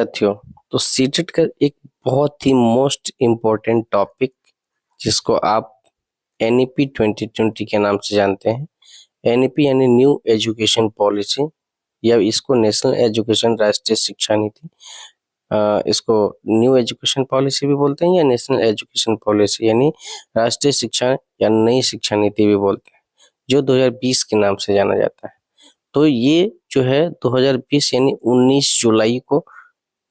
साथियों, तो सीटेट का एक बहुत ही मोस्ट इम्पोर्टेंट टॉपिक जिसको आप एनईपी 2020 के नाम से जानते हैं। एनईपी यानी न्यू एजुकेशन पॉलिसी, या इसको नेशनल एजुकेशन राष्ट्रीय शिक्षा नीति, इसको न्यू एजुकेशन पॉलिसी भी बोलते हैं या नेशनल एजुकेशन पॉलिसी यानी राष्ट्रीय शिक्षा या नई शिक्षा नीति भी बोलते हैं, जो 2020 के नाम से जाना जाता है। तो ये जो है 2020 यानी 19 जुलाई को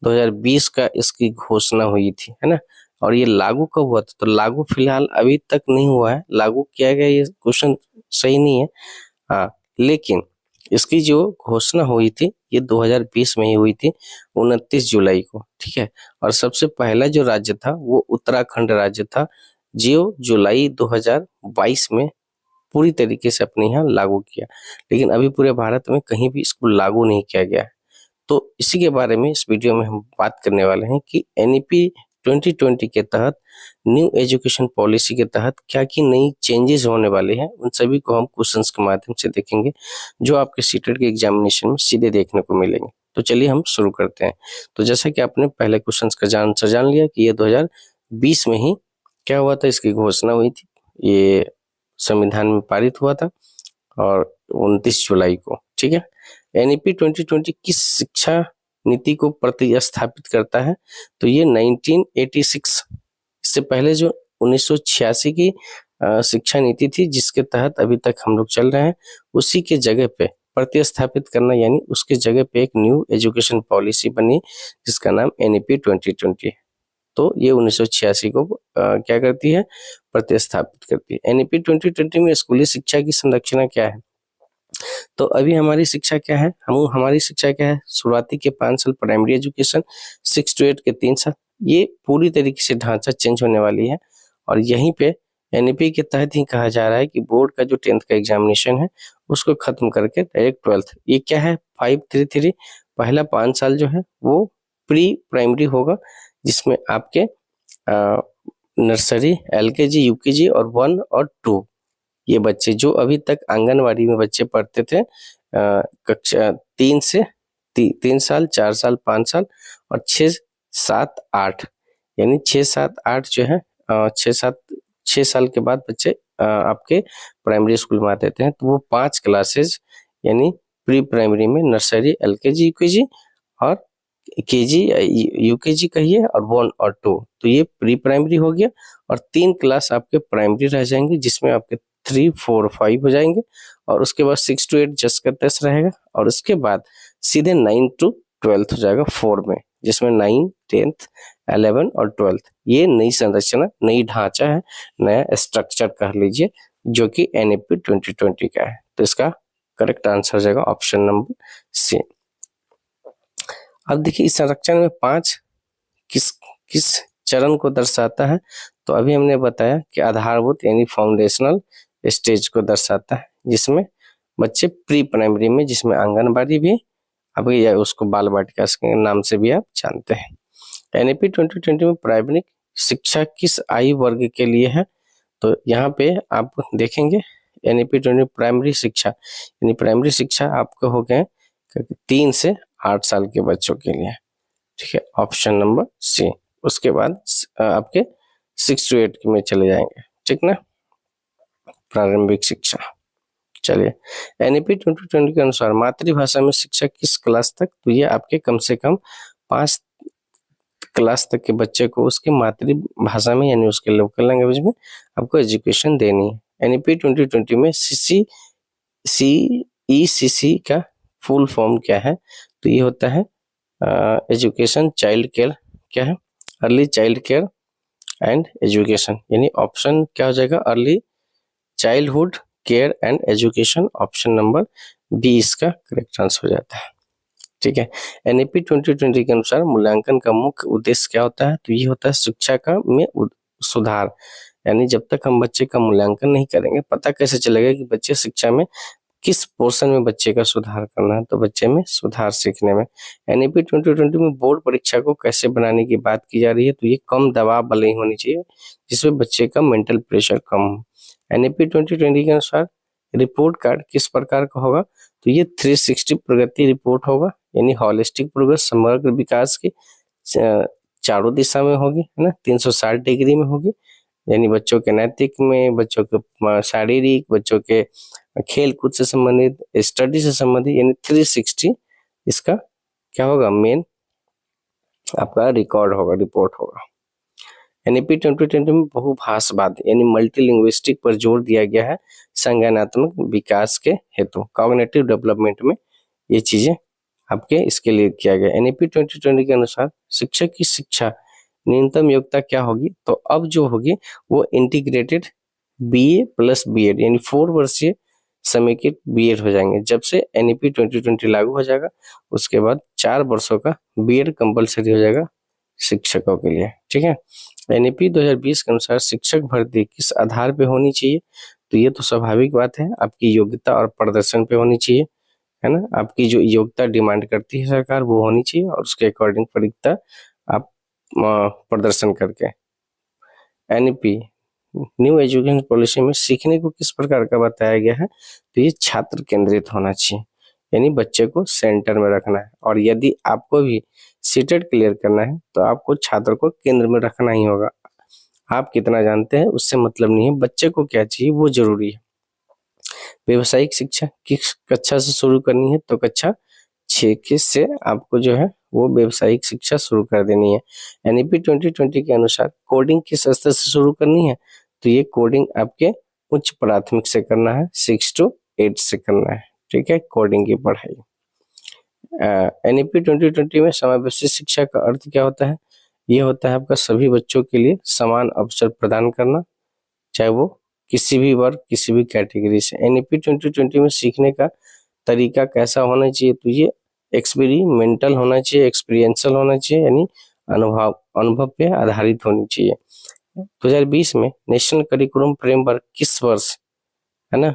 2020 का इसकी घोषणा हुई थी, है ना। और ये लागू कब हुआ था? तो लागू फिलहाल अभी तक नहीं हुआ है, लागू किया गया ये क्वेश्चन सही नहीं है। हाँ, लेकिन इसकी जो घोषणा हुई थी ये 2020 में ही हुई थी, 29 जुलाई को, ठीक है। और सबसे पहला जो राज्य था वो उत्तराखंड राज्य था, जो जुलाई 2022 में पूरी तरीके से अपने यहाँ लागू किया, लेकिन अभी पूरे भारत में कहीं भी इसको लागू नहीं किया गया है। तो इसी के बारे में इस वीडियो में हम बात करने वाले हैं कि एनईपी 2020 के तहत न्यू एजुकेशन पॉलिसी के तहत क्या की नई चेंजेस होने वाले हैं, उन सभी को हम क्वेश्चंस के माध्यम से देखेंगे, जो आपके सीटेट के एग्जामिनेशन में सीधे देखने को मिलेंगे। तो चलिए हम शुरू करते हैं। तो जैसा कि आपने पहले क्वेश्चंस का आंसर जान लिया कि ये 2020 में ही क्या हुआ था, इसकी घोषणा हुई थी, ये संविधान में पारित हुआ था और 29 जुलाई को, ठीक है। एनईपी 2020 किस शिक्षा नीति को प्रतिस्थापित करता है? तो ये 1986, इससे पहले जो 1986 की शिक्षा नीति थी जिसके तहत अभी तक हम लोग चल रहे हैं, उसी के जगह पे प्रतिस्थापित करना, यानी उसके जगह पे एक न्यू एजुकेशन पॉलिसी बनी जिसका नाम एनईपी 2020 है। तो ये 1986 को क्या करती है? प्रतिस्थापित करती है। एनईपी 2020 में स्कूली शिक्षा की संरचना क्या है? तो अभी हमारी शिक्षा क्या है, हमारी शिक्षा क्या है? शुरुआती के 5 साल प्राइमरी एजुकेशन, 6 to 8 के 3 साल, ये पूरी तरीके से ढांचा चेंज होने वाली है। और यहीं पे एनईपी के तहत ही कहा जा रहा है कि बोर्ड का जो 10th का एग्जामिनेशन है उसको खत्म करके डायरेक्ट 12th, ये क्या है 533, पहला 5 साल जो है वो प्री प्राइमरी होगा, जिसमें आपके नर्सरी, एलकेजी, यूकेजी और 1 और 2, ये बच्चे जो अभी तक आंगनवाड़ी में बच्चे पढ़ते थे कक्षा 3 से 3 साल, 4 साल, 5 साल और 6, 7, 8, यानी 6, 7, 8 जो है 6 साल के बाद बच्चे आपके प्राइमरी स्कूल में आते थे। तो वो 5 क्लासेज यानी प्री प्राइमरी में नर्सरी, एलकेजी, यूकेजी और केजी, यूकेजी कहिए, और 1 और 2, तो ये प्री प्राइमरी हो गया। और 3 क्लास आपके प्राइमरी रह जाएंगे, जिसमें आपके 3, 4, 5 हो जाएंगे, और उसके बाद 6 to 8 जस्ट का टेस्ट रहेगा, और उसके बाद सीधे 9 to 12 हो जाएगा 4 में, जिसमें 9, 10th, 11 और 12th, ये नई संरचना, नई ढांचा है, नया स्ट्रक्चर कह लीजिए, जो कि एनईपी 2020 का है। तो इसका करेक्ट आंसर हो जाएगा ऑप्शन नंबर सी। अब देखिए इस संरचना में 5 किस किस चरण को दर्शाता है? तो अभी हमने बताया कि आधारभूत यानी फाउंडेशनल स्टेज को दर्शाता है, जिसमें बच्चे प्री प्राइमरी में, जिसमें आंगनबाड़ी भी, अभी या उसको बाल वाटिका के नाम से भी आप जानते हैं। एनईपी 2020 में प्राइमरी शिक्षा किस आयु वर्ग के लिए है? तो यहाँ पे आप देखेंगे एनईपी 20 प्राइमरी शिक्षा, यानी प्राइमरी शिक्षा आपको हो गए 3 से 8 साल के बच्चों के लिए, ठीक है, ऑप्शन नंबर सी। उसके बाद आपके 6 to 8 में चले जाएंगे, ठीक ना, प्रारंभिक शिक्षा। चलिए, एनईपी 2020 के अनुसार मातृभाषा में शिक्षा किस क्लास तक? तो ये आपके कम से कम 5 क्लास तक के बच्चे को उसकी मातृभाषा में, यानी उसके लोकल लैंग्वेज में आपको एजुकेशन देनी है। एनईपी 2020 में CECC का फुल फॉर्म क्या है? तो ये होता है एजुकेशन चाइल्ड केयर, क्या है? Early child care and education, यानी ऑप्शन क्या हो जाएगा? Early childhood care and education, option number B इसका करेक्ट आंसर हो जाता है, ठीक है। एनईपी 2020 के अनुसार मूल्यांकन का मुख्य उद्देश्य क्या होता है? तो ये होता है शिक्षा का में सुधार, यानी जब तक हम बच्चे का मूल्यांकन नहीं करेंगे, पता कैसे चलेगा कि बच्चे शिक्षा में किस पोर्शन में बच्चे का सुधार करना है? तो बच्चे में सुधार सीखने में। एनईपी 2020 में बोर्ड परीक्षा को कैसे बनाने की बात की जा रही है? तो ये कम दबाव वाली होनी चाहिए, जिसमें बच्चे का मेंटल प्रेशर कम हो। एनईपी 2020 के अनुसार रिपोर्ट कार्ड किस प्रकार का होगा? तो ये 360 प्रगति रिपोर्ट होगा, यानी हॉलिस्टिक प्रोग्रेस, समग्र विकास की चारों दिशा में होगी, है ना, 360 डिग्री में होगी, यानी बच्चों के नैतिक में, बच्चों के शारीरिक, बच्चों के खेल कूद से संबंधित, स्टडी से संबंधित, यानी 360 इसका क्या होगा, मेन आपका रिकॉर्ड होगा, रिपोर्ट होगा। एनईपी 2020 में बहुभाषावाद यानी मल्टीलिंग्विस्टिक पर जोर दिया गया है संज्ञानात्मक विकास के हेतु, कॉग्निटिव डेवलपमेंट में ये चीजें आपके इसके लिए किया गया। एनईपी 2020 के अनुसार शिक्षक की शिक्षा न्यूनतम योग्यता क्या होगी, तो अब जो होगी वो इंटीग्रेटेड बीए प्लस बीएड यानी 4 वर्षीय समेकित बीएड हो जाएंगे। जब से एनईपी 2020 लागू हो जाएगा उसके बाद 4 वर्षों का बीएड कंपलसरी हो जाएगा शिक्षकों के लिए, ठीक है। एनईपी 2020 के अनुसार शिक्षक भर्ती किस आधार पे होनी चाहिए, तो ये तो स्वाभाविक बात है, आपकी योग्यता और प्रदर्शन पे होनी चाहिए, है ना। आपकी जो योग्यता डिमांड करती है सरकार वो होनी चाहिए और उसके अकॉर्डिंग परीक्षा आप प्रदर्शन करके। एनईपी न्यू एजुकेशन पॉलिसी में सीखने को किस प्रकार का बताया गया है, तो ये छात्र केंद्रित होना चाहिए, यानी बच्चे को सेंटर में रखना है। और यदि आपको भी सीटेट क्लियर करना है तो आपको छात्र को केंद्र में रखना ही होगा। आप कितना जानते हैं उससे मतलब नहीं है, बच्चे को क्या चाहिए वो जरूरी है। व्यवसायिक शिक्षा किस कक्षा से शुरू करनी है, तो कक्षा 6 से आपको जो है वो व्यवसायिक शिक्षा शुरू कर देनी है। एनईपी 2020 के अनुसार कोडिंग किस स्तर से शुरू करनी है, तो ये कोडिंग आपके उच्च प्राथमिक से करना है, 6 to 8 से करना है, ठीक है, कोडिंग की पढ़ाई। एनईपी 2020 में समावेशी शिक्षा का अर्थ क्या होता है, ये होता है आपका सभी बच्चों के लिए समान अवसर प्रदान करना, चाहे वो किसी भी वर्ग किसी भी कैटेगरी से। एनईपी 2020 में सीखने का तरीका कैसा होना चाहिए, तो ये एक्सपेरिमेंटल होना चाहिए, एक्सपीरियंशियल होना चाहिए, यानी अनुभव पे आधारित होनी चाहिए। 2020 में नेशनल करिकुलम फ्रेमवर्क किस वर्ष, है ना,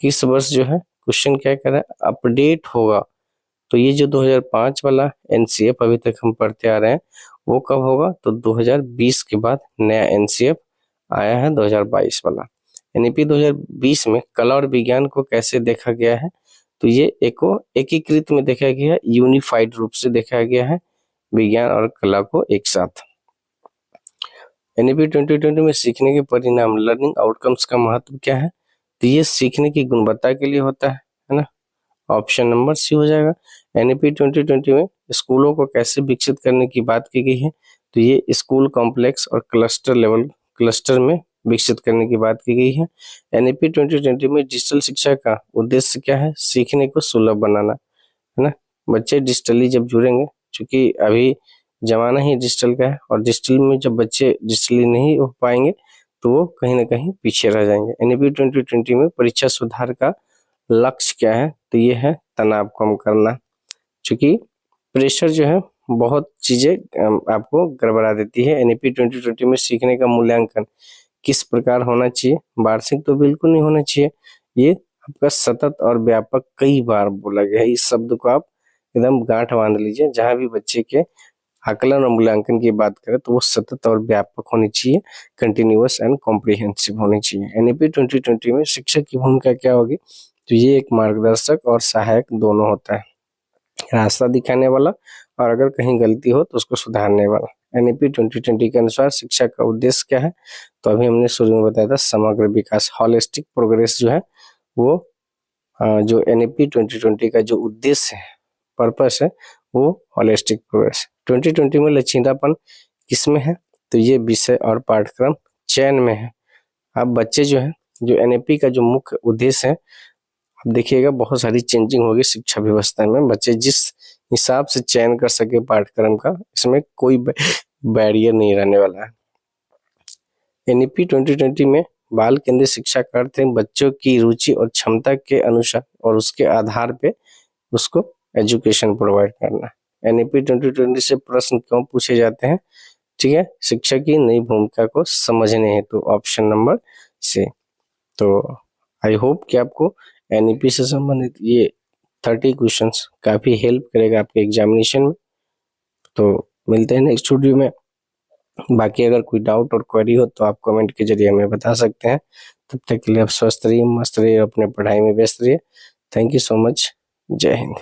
किस वर्ष जो है क्वेश्चन क्या कर रहा है, अपडेट होगा, तो ये जो 2005 वाला एनसीएफ अभी तक हम पढ़ते आ रहे हैं वो कब होगा, तो 2020 के बाद नया एनसीएफ आया है 2022 वाला। एनईपी 2020 में कला और विज्ञान को कैसे देखा गया है, तो ये एकीकृत में देखा गया है, यूनिफाइड रूप से देखा गया है विज्ञान और कला को एक साथ। एनईपी 2020 में सीखने के परिणाम लर्निंग आउटकम्स का महत्व क्या है, तो ये सीखने की गुणवत्ता के लिए होता है ना, ऑप्शन नंबर सी हो जाएगा। एनईपी 2020 में स्कूलों को कैसे विकसित करने की बात की गई है, तो ये स्कूल कॉम्प्लेक्स और क्लस्टर में विकसित करने की बात की गई है। एनईपी 2020 में डिजिटल शिक्षा का उद्देश्य क्या है, सीखने को सुलभ बनाना, है ना। बच्चे डिजिटली जब जुड़ेंगे, चूंकि अभी जमाना ही डिजिटल का है और डिजिटल में जब बच्चे डिजिटली नहीं हो पाएंगे तो वो कहीं ना कहीं पीछे रह जाएंगे। एनईपी 2020 में परीक्षा सुधार का लक्ष्य क्या है, तो ये है तनाव कम करना, क्योंकि प्रेशर जो है बहुत चीजें आपको गड़बड़ा देती है। एनईपी 2020 में सीखने का मूल्यांकन किस प्रकार होना चाहिए, वार्षिक तो बिल्कुल नहीं होना चाहिए, ये आपका सतत और व्यापक, कई बार बोला गया है, इस शब्द को आप एकदम गांठ बांध लीजिए। जहां भी बच्चे के आकलन और मूल्यांकन की बात करें तो वो सतत और व्यापक होनी चाहिए, कंटिन्यूअस एंड कॉम्प्रिहेंसिव होनी चाहिए। एनईपी 2020 में शिक्षक की भूमिका क्या होगी, तो ये एक मार्गदर्शक और सहायक दोनों होता है, रास्ता दिखाने वाला और अगर कहीं गलती हो तो उसको सुधारने वाला। एनईपी 2020 के अनुसार शिक्षा का उद्देश्य क्या है, तो अभी हमने शुरू में बताया था समग्र विकास, हॉलिस्टिक प्रोग्रेस जो है वो जो एनईपी 2020 का जो उद्देश्य है, पर्पस है, वो हॉलिस्टिक प्रोग्रेस। 2020 में लचीलापन किसमें है, तो ये विषय और पाठ्यक्रम चयन में है। अब बच्चे जो है, जो एनईपी का जो मुख्य उद्देश्य है, अब देखिएगा बहुत सारी चेंजिंग होगी शिक्षा व्यवस्था में, बच्चे जिस हिसाब से चयन कर सके पाठ्यक्रम का, इसमें कोई बैरियर नहीं रहने वाला है। एनईपी 2020 में बाल केंद्रित शिक्षा का अर्थ है बच्चों की रुचि और क्षमता के अनुसार और उसके आधार पे उसको एजुकेशन प्रोवाइड करना। एनईपी 2020 से प्रश्न क्यों पूछे जाते हैं, ठीक है, शिक्षक की नई भूमिका को समझने हेतु, तो ऑप्शन नंबर से। तो आई होप कि आपको एनईपी से संबंधित ये 30 क्वेश्चंस काफी हेल्प करेगा आपके एग्जामिनेशन में। तो मिलते हैं नेक्स्ट वीडियो में। बाकी अगर कोई डाउट और क्वेरी हो तो आप कमेंट के जरिए हमें बता सकते हैं। तब तक के लिए आप स्वस्थ रहिए, मस्त रहिए, अपने पढ़ाई में व्यस्त रहिए। Thank you so much. जय हिंद।